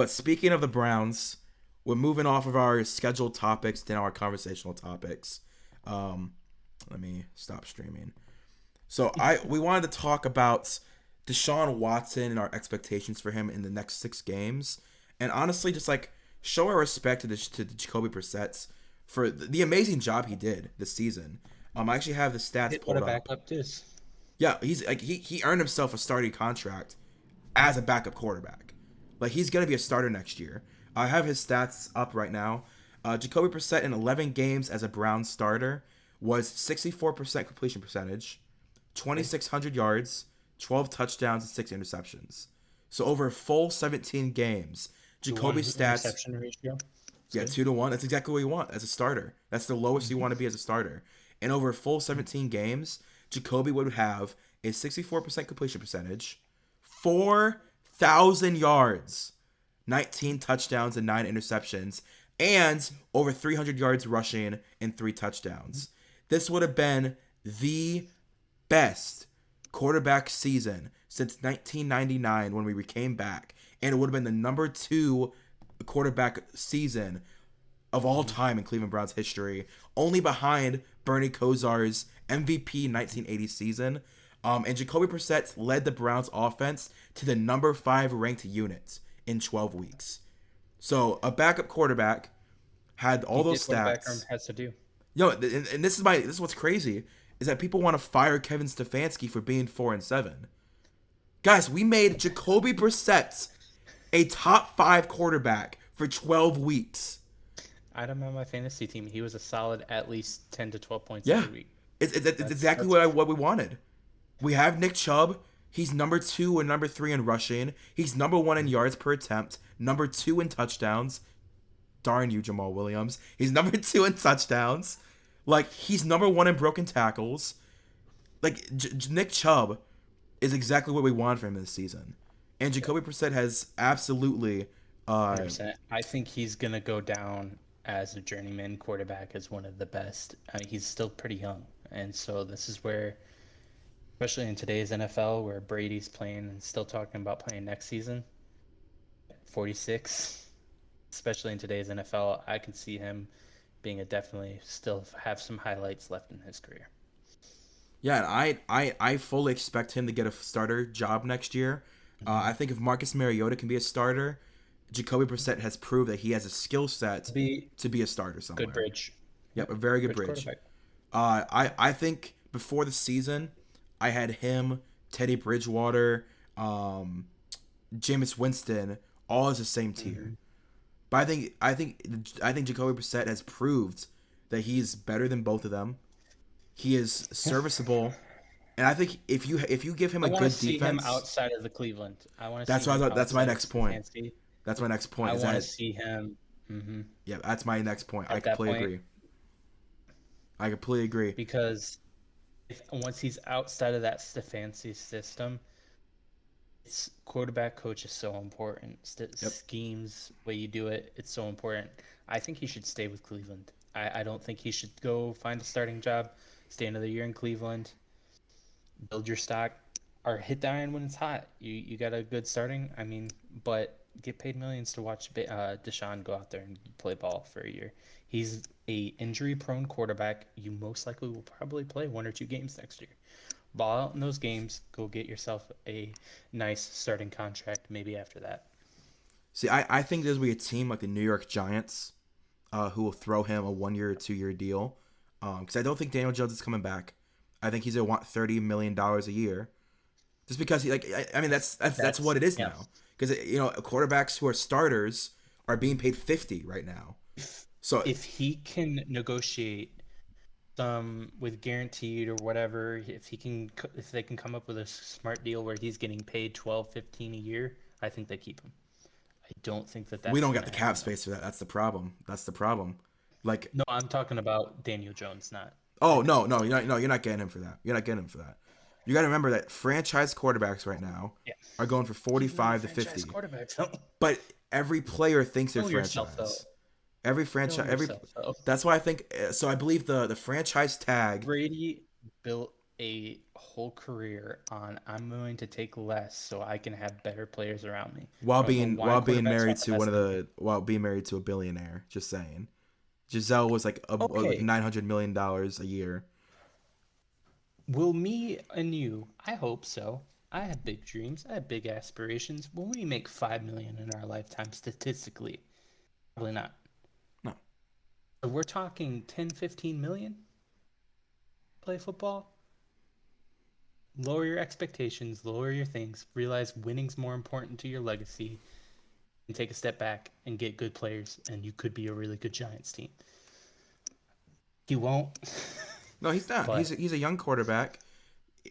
But speaking of the Browns, we're moving off of our scheduled topics to our conversational topics. Um, Let me stop streaming. So we wanted to talk about Deshaun Watson and our expectations for him in the next 6 games, and honestly, just like show our respect to Jacoby Brissett for the amazing job he did this season. I actually have the stats What pulled a up. backup is. Yeah, he's like he earned himself a starting contract as a backup quarterback. Like he's gonna be a starter next year. I have his stats up right now. Jacoby Brissett in 11 games as a Brown starter was 64% completion percentage, Okay. 2,600 yards, 12 touchdowns, and 6 interceptions. So over a full 17 games, To one Jacoby's stats, interception ratio. It's yeah, good. 2-1. That's exactly what you want as a starter. That's the lowest you Hmm. want to be as a starter. And over a full 17 games, Jacoby would have a 64% completion percentage, 4,000 yards, 19 touchdowns, and 9 interceptions, and over 300 yards rushing and 3 touchdowns. This would have been the best quarterback season since 1999 when we came back, and it would have been the number two quarterback season of all Hmm. time in Cleveland Browns history, only behind Bernie Kosar's MVP 1980 season. And Jacoby Brissett led the Browns offense to the number 5 ranked unit in 12 weeks. So a backup quarterback had all He those did what a background stats. has to do. And this is what's crazy is that people want to fire Kevin Stefanski for being 4-7. Guys, we made Jacoby Brissett a top 5 quarterback for 12 weeks. I don't know my fantasy team. He was a solid at least 10 to 12 points Yeah, every week. it's That's exactly that's what we wanted. We have Nick Chubb. He's number 2 and number 3 in rushing. He's number 1 in yards per attempt. Number 2 in touchdowns. Darn you, Jamal Williams. He's number 2 in touchdowns. Like he's number 1 in broken tackles. Like Nick Chubb is exactly what we want from him this season. And Jacoby Brissett has absolutely, uh, 100%. I think he's going to go down as a journeyman quarterback as one of the best. I mean, he's still pretty young. And so this is where, especially in today's NFL, where Brady's playing and still talking about playing next season, 46, especially in today's NFL, I can see him being a definitely still have some highlights left in his career. yeah, and I fully expect him to get a starter job next year. I think if Marcus Mariota can be a starter, Jacoby Brissett has proved that he has a skill set Be to be a starter good somewhere. bridge. Yep, Yep, a very good bridge bridge. quarterback. I think before the season, I had him, Teddy Bridgewater, um, Jameis Winston, all as the same tier. Hmm. But I think Jacoby Brissett has proved that he's better than both of them. He is serviceable, and I think if you give him I a want to good see him defense, outside of the Cleveland. I want to see that's what him that's my outside of next point. Stefanski. That's my next point. I Is want to that see him yeah? That's my next point. I at that completely point agree. I completely agree. because once he's outside of that Stefanski system, it's quarterback coach is so important. Yep. Schemes, way you do it, it's so important. I think he should stay with Cleveland. I don't think he should go find a starting job, stay another year in Cleveland, build your stock, or hit the iron when it's hot. You got a good starting. I mean, but get paid millions to watch Deshaun go out there and play ball for a year. He's a injury prone quarterback. You most likely will probably play 1 or 2 games next year. Ball out in those games. Go get yourself a nice starting contract. Maybe after that. See, I think there's be a team like the New York Giants, who will throw him a 1 year or 2 year deal, because I don't think Daniel Jones is coming back. I think he's gonna want $30 million a year, just because he like I mean that's what That's it is yeah. now. Because quarterbacks who are starters are being paid 50 right now. So If he can negotiate some with guaranteed or whatever, if they can come up with a smart deal where he's getting paid 12, 15 a year, I think they keep him. I don't think that we that's don't going got to the cap happen though. space for that. That's the problem. That's the problem. Like, No, I'm talking about Daniel Jones, not oh anything no, with no, Daniel Jones. you're not getting him for that. You're not getting him for that. You got to remember that franchise quarterbacks right now Yeah. are going for He's not a 45 to franchise 50. quarterback, though. But every player thinks they're Know yourself, though. franchise. Every Know franchise, every yourself, though. that's why I think so. I believe the franchise tag. Brady built a whole career on I'm going to take less so I can have better players around me. While I don't know being why while being quarterbacks married aren't the to best thing to do. while being married to a billionaire. Just saying. Giselle was like Okay, $900 million a year. will me and you? I hope so. I have big dreams. I have big aspirations. Will we make 5 million in our lifetime statistically? Probably not. No, So we're talking 10, 15 million play football. Lower your expectations, lower your things, realize winning's more important to your legacy, and take a step back and get good players, and you could be a really good Giants team. He won't, no, he's not. but He's a young quarterback.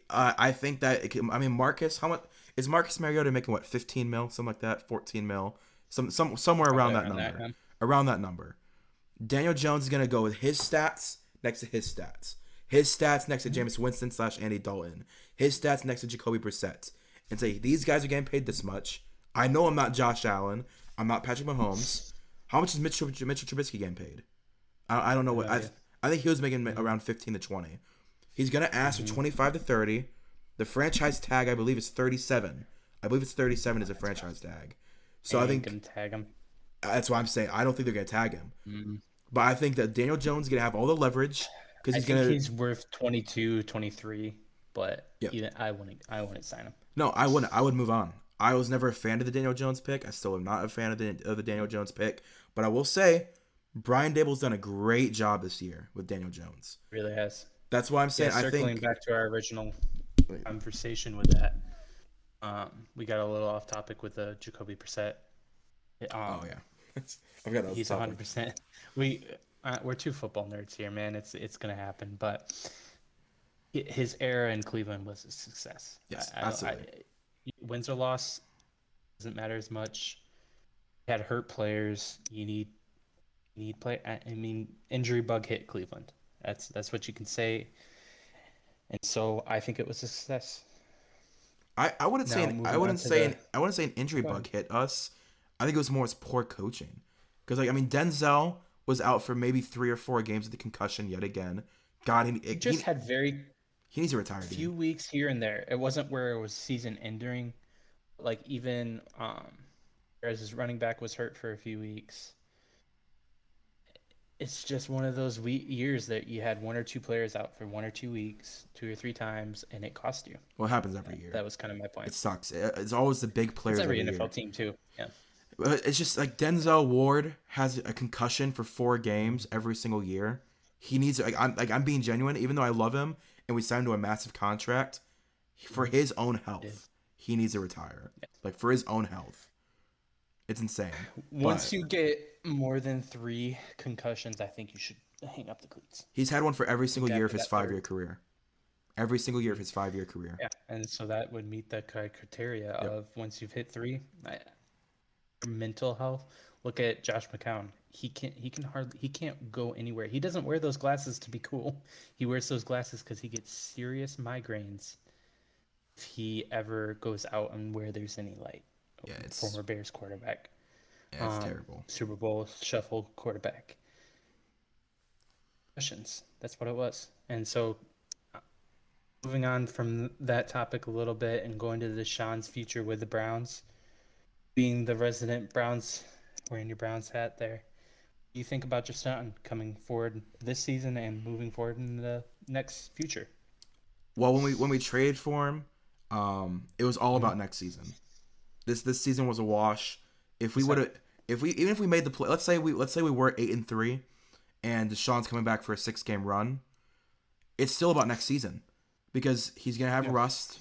I think that Marcus. How much is Marcus Mariota making? What, 15 mil, something like that, 14 mil, somewhere around probably that around that. number. Around that number. Daniel Jones is gonna go with his stats next to his stats. His stats next to Jameis Winston / Andy Dalton. His stats next to Jacoby Brissett, and say these guys are getting paid this much. I know I'm not Josh Allen. I'm not Patrick Mahomes. How much is Mitchell Trubisky getting paid? I don't know No what idea. I think he was making around 15 to 20. He's gonna ask for 25 to 30. The franchise tag I believe is 37. I believe it's 37 is a franchise tag. So They I ain't think gonna tag him. that's why I'm saying I don't think they're gonna tag him. Mm-hmm. But I think that Daniel Jones is gonna have all the leverage because I he's think gonna. he's worth 22, 23, but Yeah. even I wouldn't sign him. No, I wouldn't. I would move on. I was never a fan of the Daniel Jones pick. I still am not a fan of the Daniel Jones pick. But I will say, Brian Dable's done a great job this year with Daniel Jones. Really has. That's why I'm Yeah, saying I circling think. back to our original conversation with that, we got a little off topic with the Jacoby Brissett. Oh Um, yeah, I've got a he's topic. 100%. We're two football nerds here, man. It's gonna happen. But his era in Cleveland was a success. Yes, absolutely. Wins or loss doesn't matter as much. You had hurt players. You need play. I mean, injury bug hit Cleveland. That's what you can say. And so I think it was a success. I wouldn't say Now moving on to the I wouldn't say an injury go bug ahead. hit us. I think it was more as poor coaching. Because Denzel was out for maybe 3 or 4 games with the concussion yet again. God, He just had very he needs to retire, dude. few weeks here and there. It wasn't where it was season ending. Like even whereas his running back was hurt for a few weeks. It's just one of those years that you had one or two players out for 1 or 2 weeks, 2 or 3 times, and it cost you. Well, it happens every year. That was kind of my point. It sucks. It's always the big It's players every every NFL year. team too. Yeah. But it's just like Denzel Ward has a concussion for 4 games every single year. He needs I'm being genuine, even though I love him and we signed him to a massive contract for his own Did. health. He needs to retire. Like for his own health. It's insane. Once But you get more than 3 concussions, I think you should hang up the cleats. he's had one for every single year of After his that 5 year third. career. Every single year of his 5 year career. Yeah, and so that would meet the criteria Yep. of once you've hit 3. Mental health. Look at Josh McCown. He can't go anywhere. He doesn't wear those glasses to be cool. He wears those glasses because he gets serious migraines if he ever goes out and where there's any light. Yeah, it's Former Bears quarterback, terrible. Super Bowl shuffle quarterback. Questions. That's what it was. And so, moving on from that topic a little bit and going to Deshaun's future with the Browns, being the resident Browns, wearing your Browns hat there. What do you think about Deshaun coming forward this season and moving forward in the next future? Well, when we traded for him, it was all about next season. This season was a wash. If we would have, even if we made the play, let's say we were 8-3, and Deshaun's coming back for a 6 game run, it's still about next season, because he's gonna have rust.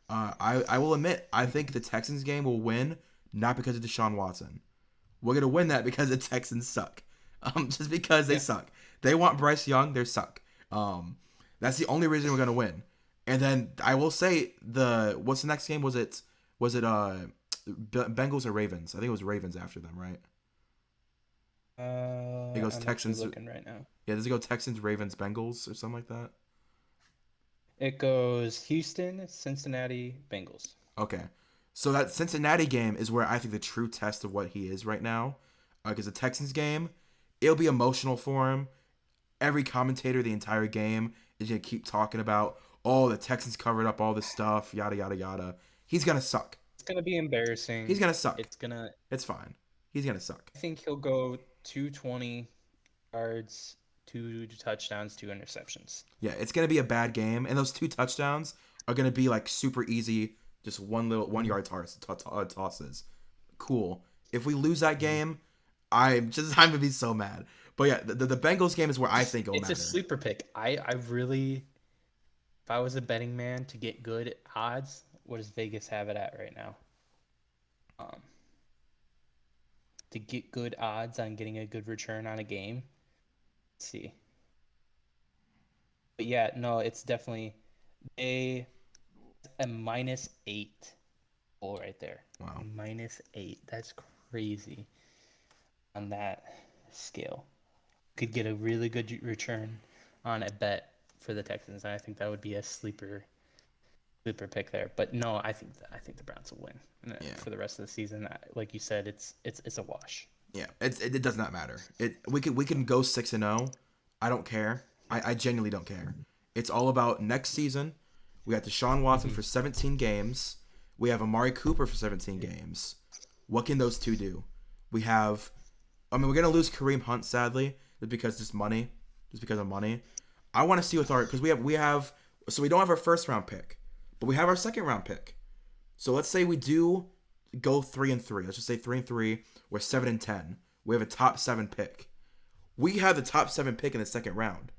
I will admit, I think the Texans game will win not because of Deshaun Watson. We're gonna win that because the Texans suck. Just because they suck. They want Bryce Young, they suck. That's the only reason we're gonna win. And then I will say what's the next game? Was it Bengals or Ravens? I think it was Ravens after them, right? It goes I'm Texans. looking right now. Yeah, does it go Texans, Ravens, Bengals, or something like that? It goes Houston, Cincinnati, Bengals. Okay, so that Cincinnati game is where I think the true test of what he is right now. Because the Texans game, it'll be emotional for him. Every commentator the entire game is gonna keep talking about, oh, the Texans covered up all this stuff, yada yada yada. He's gonna suck. It's gonna be He's embarrassing. gonna suck. It's gonna. It's fine. He's gonna suck. I think he'll go 220 yards, 2 touchdowns, 2 interceptions. Yeah, it's gonna be a bad game, and those 2 touchdowns are gonna be like super easy, just 1 yard tosses. Cool. If we lose that game, I'm gonna be so mad. But yeah, the Bengals game is where I think it'll It's matter. a sleeper pick. I really, if I was a betting man to get good odds, what does Vegas have it at right now? Um, to get good odds on getting a good return on a game. Let's see. But yeah, no, it's definitely a -8 goal right there. Wow. -8. That's crazy on that scale. Could get a really good return on a bet for the Texans. And I think that would be a sleeper pick there. But no, I think the Browns will win for the rest of the season. Like you said, it's a wash. Yeah, it does not matter. We can go 6-0. I don't care. I genuinely don't care. It's all about next season. We got Deshaun Watson for 17 games. We have Amari Cooper for 17 games. What can those two do? We're gonna lose Kareem Hunt sadly, just because of money. I want to see because we don't have our first round pick, but we have our second round pick. So let's say we do go 3-3. Let's just say 3-3. We're 7-10. We have a top 7 pick. We have the top 7 pick in the second round,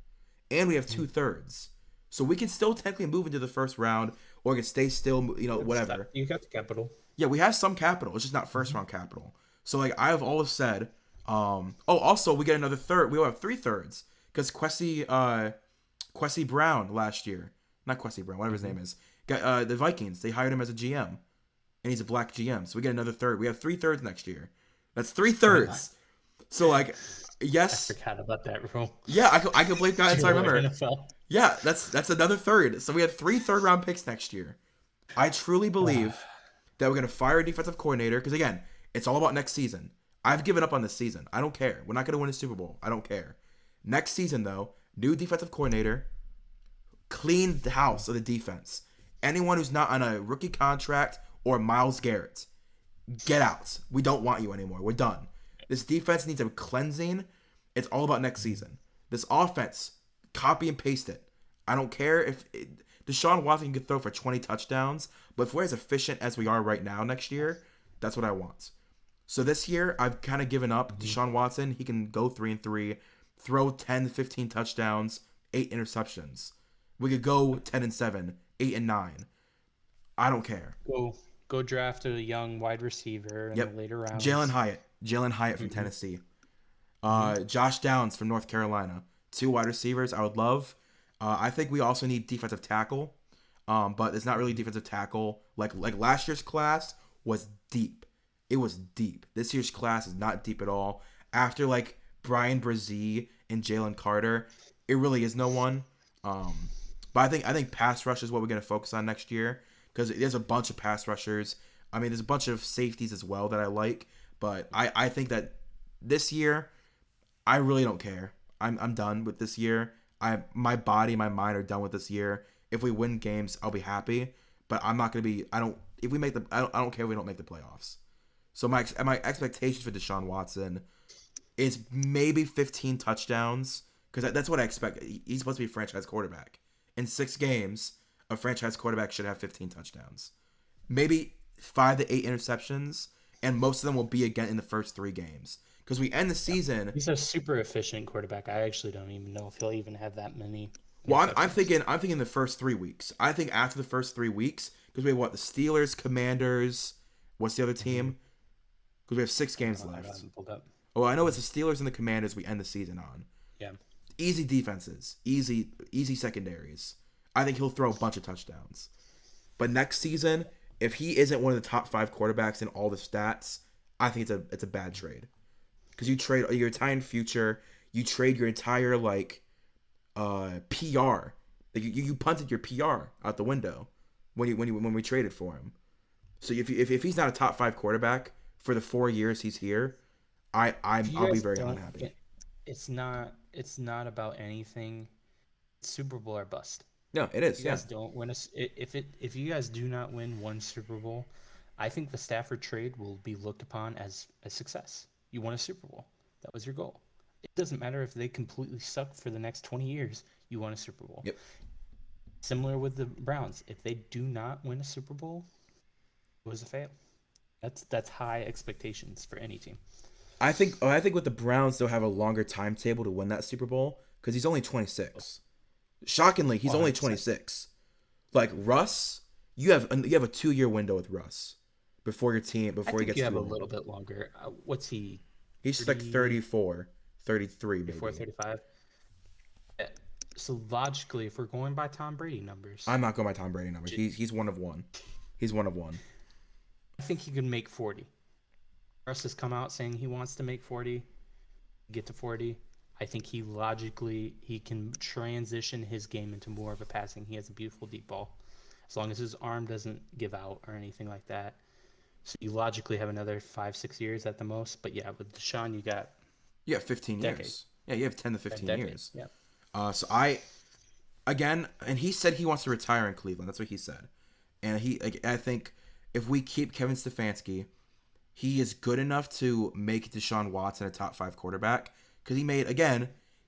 and we have 2/3. So we can still technically move into the first round, or we can stay still. Whatever. You got the capital. Yeah, we have some capital. It's just not first round capital. So like I have always said. Also we get another third. We will have 3/3 because Kwesi Brown last year, not Kwesi Brown, whatever his name is, got the Vikings. They hired him as a GM, and he's a black GM. So we get another third. We have 3/3 next year. That's 3/3. So like, yes, I forgot about that rule. Yeah, I completely forgot. So I remember. NFL. Yeah, that's another third. So we have 3 third-round picks next year. I truly believe that we're gonna fire a defensive coordinator because again, it's all about next season. I've given up on this season. I don't care. We're not gonna win a Super Bowl. I don't care. Next season though, new defensive coordinator, clean the house of the defense. Anyone who's not on a rookie contract or Myles Garrett, get out. We don't want you anymore. We're done. This defense needs a cleansing. It's all about next season. This offense, copy and paste it. I don't care if Deshaun Watson can throw for 20 touchdowns, but if we're as efficient as we are right now next year, that's what I want. So this year, I've kind of given up. Deshaun Watson, he can go 3-3, throw 10, 15 touchdowns, 8 interceptions. We could go 10-7, 8-9. I don't care. Go draft a young wide receiver in the later rounds. Jalen Hyatt from Tennessee. Josh Downs from North Carolina. 2 wide receivers I would love. I think we also need defensive tackle. But it's not really defensive tackle. Like last year's class was deep. It was deep. This year's class is not deep at all. After like Brian Brzee and Jalen Carter, it really is no one. But I think pass rush is what we're going to focus on next year because there's a bunch of pass rushers. I mean, there's a bunch of safeties as well that I like. But I think that this year, I really don't care. I'm done with this year. My body, my mind are done with this year. If we win games, I'll be happy. But I'm not gonna be. I don't care if we don't make the playoffs. So my expectations for Deshaun Watson is maybe 15 touchdowns because that's what I expect. He's supposed to be a franchise quarterback. In 6 games, a franchise quarterback should have 15 touchdowns. Maybe 5 to 8 interceptions, and most of them will be again in the first 3 games. Because we end the season. He's a super efficient quarterback. I actually don't even know if he'll even have that many. Well, I'm thinking the first 3 weeks. I think after the first 3 weeks, because we have the Steelers, Commanders. What's the other team? Because we have 6 games left. Oh, I know it's the Steelers and the Commanders we end the season on. Yeah. Easy defenses, easy secondaries. I think he'll throw a bunch of touchdowns. But next season, if he isn't one of the top 5 quarterbacks in all the stats, I think it's a bad trade. Because you trade your entire future, you trade your entire PR. Like you punted your PR out the window when we traded for him. So if he's not a top 5 quarterback for the 4 years he's here, I'll be very unhappy. It's not about anything. It's Super Bowl or bust. No, it is. You Yeah. guys don't win if you guys do not win one Super Bowl, I think the Stafford trade will be looked upon as a success. You won a Super Bowl. That was your goal. It doesn't matter if they completely suck for the next 20 years. You won a Super Bowl. Yep. Similar with the Browns. If they do not win a Super Bowl, it was a fail. That's high expectations for any team. I think with the Browns they'll have a longer timetable to win that Super Bowl because he's only 26. Shockingly, he's only 100%. 26. Like Russ, you have a 2-year window with Russ before I he think gets you too have a old. little bit longer. What's he? He's like 30, 34, 33 before maybe. 35? So logically, if we're going by Tom Brady numbers, I'm not going by Tom Brady numbers. He's one of one. He's one of one. I think he could make 40. Russ has come out saying he wants to make 40, get to 40. I think he can transition his game into more of a passing. He has a beautiful deep ball, as long as his arm doesn't give out or anything like that. So you logically have another 5-6 years at the most. But yeah, with Deshaun, you got You have 15 decade, years. Yeah, you have 10 to a 15 decade. years. Yeah, So again, and he said he wants to retire in Cleveland. That's what he said. And I think if we keep Kevin Stefanski, he is good enough to make Deshaun Watson a top 5 quarterback because he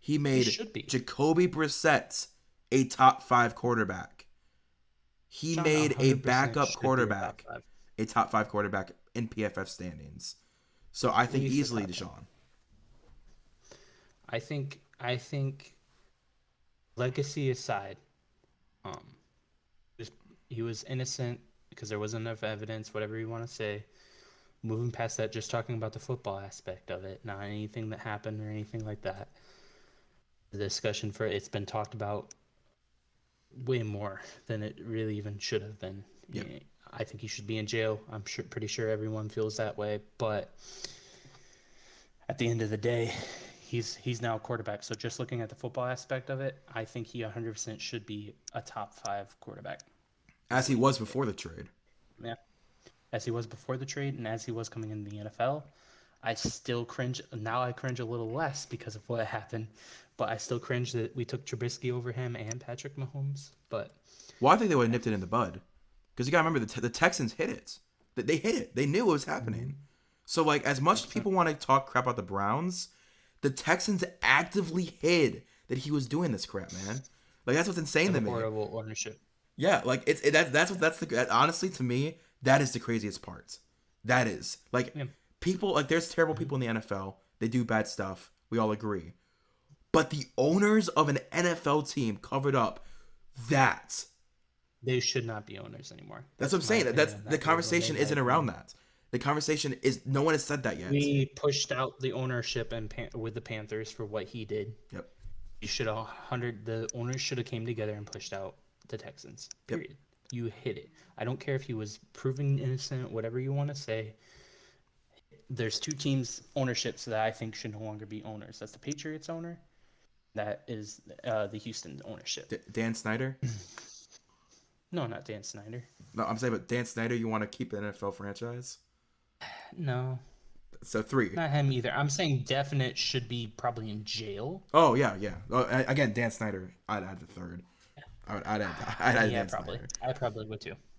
he made should be. Jacoby Brissett a top 5 quarterback. He Deshaun made a 100% backup should be a top quarterback five. a top 5 quarterback in PFF standings. So I At think least a easily top five. Deshaun. I think legacy aside, um, just, he was innocent because there wasn't enough evidence. Whatever you want to say. Moving past that, just talking about the football aspect of it, not anything that happened or anything like that. The discussion for it's been talked about way more than it really even should have been. Yep. I think he should be in jail. Pretty sure everyone feels that way, but at the end of the day, he's now a quarterback. So just looking at the football aspect of it, I think he 100% should be a top 5 quarterback. As he was before the trade. Yeah, as he was before the trade and as he was coming in the NFL. I still cringe. Now I cringe a little less because of what happened, but I still cringe that we took Trubisky over him and Patrick Mahomes. But Well, I think they would have nipped it in the bud. Because you got to remember, the Texans hit it. They hit it. They knew it was happening. So, like, as much as people want to talk crap about the Browns, the Texans actively hid that he was doing this crap, man. Like, that's what's insane to me. horrible ownership. Yeah, like, honestly, to me, that is the craziest part. That is. Like, Yeah. people, like, there's terrible people in the NFL. They do bad stuff. We all agree. But the owners of an NFL team covered up that. They should not be owners anymore. That's what I'm saying. my That's opinion. the That rule conversation made isn't my around opinion. that. The conversation is no one has said that yet. We pushed out the ownership and with the Panthers for what he did. Yep. You should have 100. The owners should have came together and pushed out the Texans. Yep. Period. You hit it. I don't care if he was proven innocent, whatever you want to say. There's 2 teams ownerships that I think should no longer be owners. That's the Patriots owner. That is the Houston ownership. Dan Snyder? No, not Dan Snyder. No, I'm saying, but Dan Snyder, you want to keep an NFL franchise? No, So 3. not him either. I'm saying definite should be probably in jail. Oh yeah, yeah. Again, Dan Snyder. I'd add the 3rd. I'd add Yeah, Dan probably. Snyder. I probably would too.